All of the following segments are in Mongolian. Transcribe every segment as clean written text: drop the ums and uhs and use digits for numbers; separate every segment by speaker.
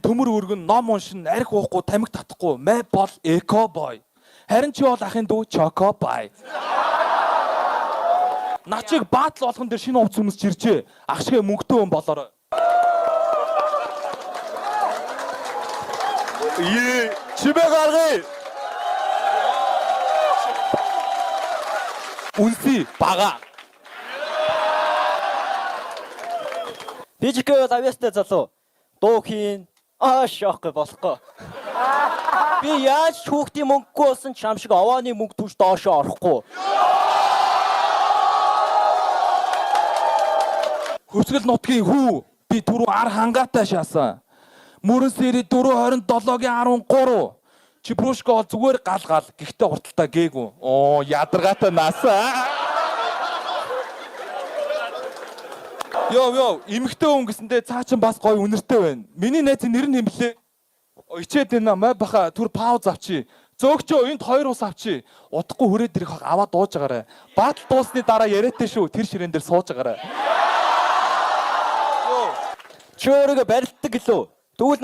Speaker 1: төмөр өргөн ном уншин арх уухгүй тамхи татахгүй мэ бол эко бой. Харин чи бол ахын дүү чоко бай. Начиг баатал болгон дээр шинэ хувц хүмүүс чирчээ. Ах шиг мөнгөтэй хүн болоорой. Чимээ гаргая. Үнси бага.
Speaker 2: Бижикөө завьяастай залуу. Дуу хийн. Шохгүй болохгүй. Би яаж хүүхдийн мөнгөгүй болсон ч ам шиг овооны мөнгө түш доошоо орохгүй.
Speaker 1: Хөвсгөл нутгийн хүү. Би түрүү ар хангаатай шаасан. Мөрөн сэри 427-гийн 13. Чипрушко бол зүгээр гал. Гэхдээ урталтаа гээгүй. Ядаргаатай насаа. Йоо, эмэгтэй хүн гэсэндээ цаа чин бас гоё үнэртэй байна. Миний найзын нэр нь хэмлээ. Ичээд байна маа баха түр пауз авчи. Зөөгчөө энд 2 ус авчи. Удахгүй хүрээд ирэх аваад дууж байгаарай. Баатал дуусны дараа яриатай шүү. Тэр ширээн дээр сууж байгаарай.
Speaker 2: Чи өөрийгөө барилддаг гэлөө. Тэгвэл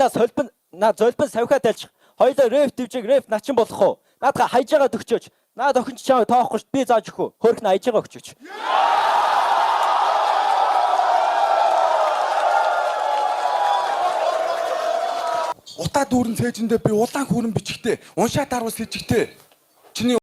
Speaker 2: наа золбин савхаа тайлчих. Хоёлоо реф дивжиг реф начин болох уу? Наадха хайж байгаа төгчөөч. Наад охин ч чамайг тоохгүй ш. Би зааж өгөө. Хөрх нь хайж байгаа өгчөөч.
Speaker 3: Утаа дүүрэн цээжиндээ би улаан хүүрэн бичгтээ уншаа даруус сэжигтээ.